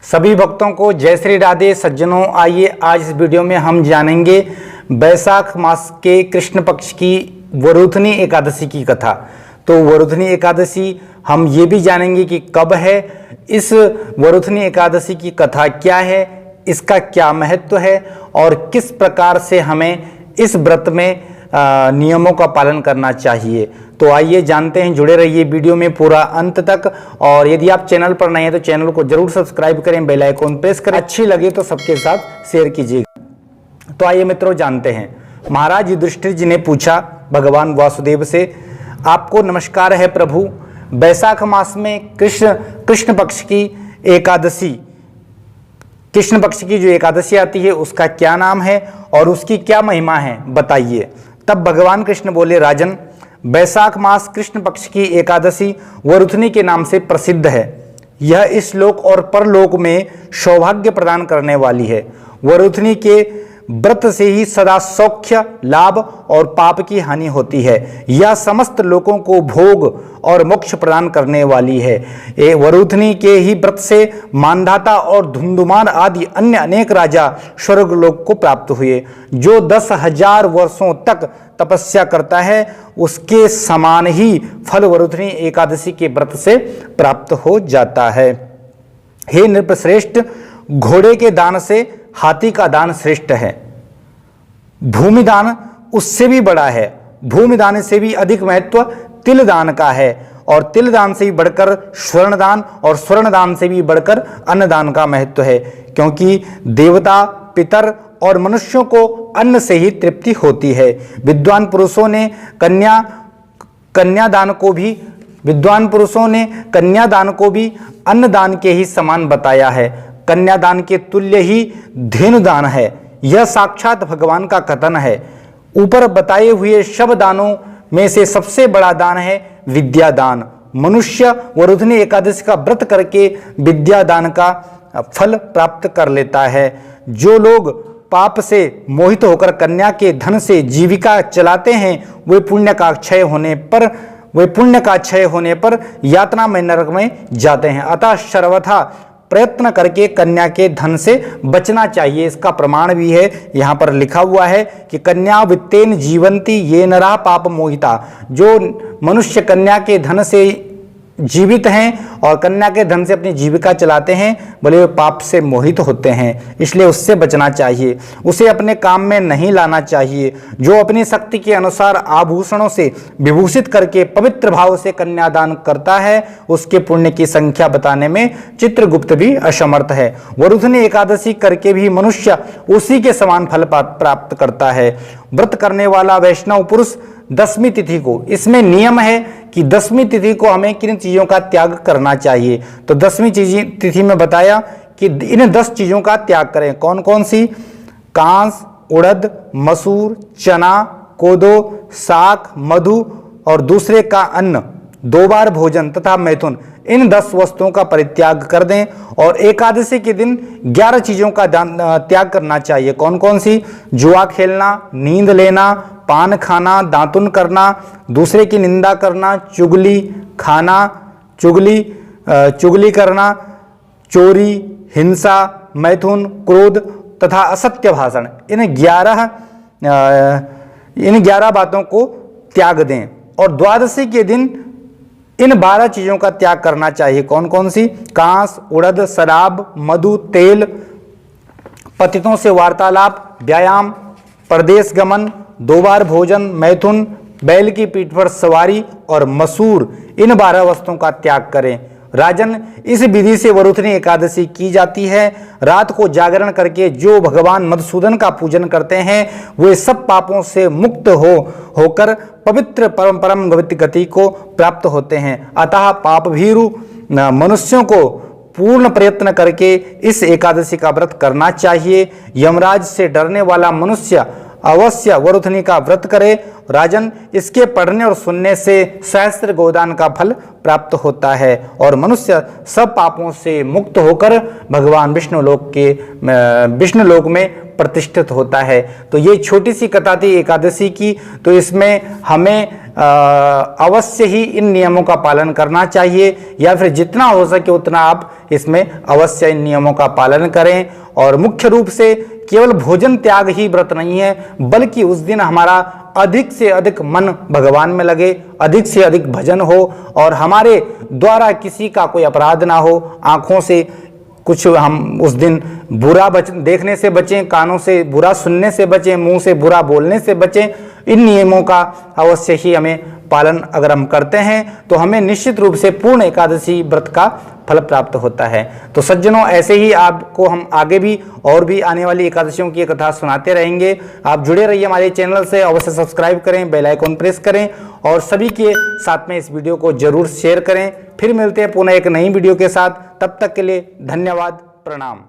सभी भक्तों को जय श्री राधे। सज्जनों, आइए आज इस वीडियो में हम जानेंगे वैशाख मास के कृष्ण पक्ष की वरुथनी एकादशी की कथा। तो वरुथनी एकादशी हम ये भी जानेंगे कि कब है, इस वरुथनी एकादशी की कथा क्या है, इसका क्या महत्व है और किस प्रकार से हमें इस व्रत में नियमों का पालन करना चाहिए। तो आइए जानते हैं, जुड़े रहिए वीडियो में पूरा अंत तक। और यदि आप चैनल पर नए हैं तो चैनल को जरूर सब्सक्राइब करें, बेल आइकन प्रेस करें, अच्छी लगे तो सबके साथ शेयर कीजिएगा। तो आइए मित्रों जानते हैं। महाराज युधिष्ठिर जी ने पूछा भगवान वासुदेव से, आपको नमस्कार है प्रभु, वैशाख मास में कृष्ण पक्ष की एकादशी, कृष्ण पक्ष की जो एकादशी आती है उसका क्या नाम है और उसकी क्या महिमा है, बताइए। तब भगवान कृष्ण बोले, राजन, वैशाख मास कृष्ण पक्ष की एकादशी वरुथनी के नाम से प्रसिद्ध है। यह इस लोक और परलोक में सौभाग्य प्रदान करने वाली है। वरुथनी के व्रत से ही सदा सौख्य, लाभ और पाप की हानि होती है। यह समस्त लोगों को भोग और मोक्ष प्रदान करने वाली है। ये वरुथनी के ही व्रत से मानधाता और धुंधुमान आदि अन्य अनेक राजा स्वर्गलोक को प्राप्त हुए। जो 10,000 वर्षों तक तपस्या करता है उसके समान ही फल वरुथनी एकादशी के व्रत से प्राप्त हो जाता है। हे नृपश्रेष्ठ, घोड़े के दान से हाथी का दान श्रेष्ठ है। भूमि दान उससे भी बड़ा है। भूमि दान से भी अधिक महत्व तिल दान का है और तिल दान से भी बढ़कर स्वर्ण दान और स्वर्ण दान से भी बढ़कर अन्न दान का महत्व है, क्योंकि देवता, पितर और मनुष्यों को अन्न से ही तृप्ति होती है। विद्वान पुरुषों ने कन्यादान को भी अन्नदान के ही समान बताया है। कन्यादान के तुल्य ही धेनुदान है। यह साक्षात भगवान का कथन है। ऊपर बताए हुए सब दानों में से सबसे बड़ा दान है विद्यादान। मनुष्य वरुथनी एकादशी का व्रत करके विद्यादान का फल प्राप्त कर लेता है। जो लोग पाप से मोहित होकर कन्या के धन से जीविका चलाते हैं वे पुण्य का क्षय होने पर यातना में नरक में जाते हैं। अतः सर्वथा प्रयत्न करके कन्या के धन से बचना चाहिए। इसका प्रमाण भी है, यहाँ पर लिखा हुआ है कि कन्या वित्तेन जीवंती ये नरा पाप मोहिता। जो मनुष्य कन्या के धन से जीवित हैं और कन्या के धन से अपनी जीविका चलाते हैं, बोले वे पाप से मोहित होते हैं, इसलिए उससे बचना चाहिए। उसे अपने काम में नहीं लाना चाहिए। जो अपनी शक्ति के अनुसार आभूषणों से विभूषित करके पवित्र भाव से कन्यादान करता है उसके पुण्य की संख्या बताने में चित्रगुप्त भी असमर्थ है। वरुथनी एकादशी करके भी मनुष्य उसी के समान फल प्राप्त करता है। व्रत करने वाला वैष्णव पुरुष 10वीं तिथि को, इसमें नियम है कि 10वीं तिथि को हमें किन चीजों का त्याग करना चाहिए। तो 10वीं तिथि में बताया कि इन 10 चीजों का त्याग करें। कौन कौन सी? कांस, उड़द, मसूर, चना, कोदो, साग, मधु और दूसरे का अन्न, 2 बार भोजन तथा मैथुन, इन 10 वस्तुओं का परित्याग कर दें। और एकादशी के दिन 11 चीजों का त्याग करना चाहिए। कौन कौन सी? जुआ खेलना, नींद लेना, पान खाना, दातुन करना, दूसरे की निंदा करना, चुगली करना, चोरी, हिंसा, मैथुन, क्रोध तथा असत्य भाषण, इन 11 बातों को त्याग दें। और द्वादशी के दिन इन 12 चीजों का त्याग करना चाहिए। कौन कौन सी? कांस, उड़द, शराब, मधु, तेल, पतितों से वार्तालाप, व्यायाम, परदेश गमन, 2 बार भोजन, मैथुन, बैल की पीठ पर सवारी और मसूर, इन 12 वस्तुओं का त्याग करें। राजन, इस विधि से वरुथनी एकादशी की जाती है। रात को जागरण करके जो भगवान मधुसूदन का पूजन करते हैं वे सब पापों से मुक्त होकर पवित्र परम गति को प्राप्त होते हैं। अतः पाप भीरु मनुष्यों को पूर्ण प्रयत्न करके इस एकादशी का व्रत करना चाहिए। यमराज से डरने वाला मनुष्य अवश्य वरुथनी का व्रत करे। राजन, इसके पढ़ने और सुनने से सहस्त्र गोदान का फल प्राप्त होता है और मनुष्य सब पापों से मुक्त होकर भगवान विष्णु लोक में प्रतिष्ठित होता है। तो ये छोटी सी कथा थी एकादशी की। तो इसमें हमें अवश्य ही इन नियमों का पालन करना चाहिए, या फिर जितना हो सके उतना आप इसमें अवश्य इन नियमों का पालन करें। और मुख्य रूप से केवल भोजन त्याग ही व्रत नहीं है, बल्कि उस दिन हमारा अधिक से अधिक मन भगवान में लगे, अधिक से अधिक भजन हो, और हमारे द्वारा किसी का कोई अपराध ना हो, आंखों से कुछ हम उस दिन बुरा देखने से बचें, कानों से बुरा सुनने से बचें, मुंह से बुरा बोलने से बचें। इन नियमों का अवश्य ही हमें पालन अगर हम करते हैं तो हमें निश्चित रूप से पूर्ण एकादशी व्रत का फल प्राप्त होता है। तो सज्जनों, ऐसे ही आपको हम आगे भी और भी आने वाली एकादशियों की कथा सुनाते रहेंगे। आप जुड़े रहिए हमारे चैनल से, अवश्य सब्सक्राइब करें, बेल आइकन प्रेस करें और सभी के साथ में इस वीडियो को जरूर शेयर करें। फिर मिलते हैं पुनः एक नई वीडियो के साथ। तब तक के लिए धन्यवाद, प्रणाम।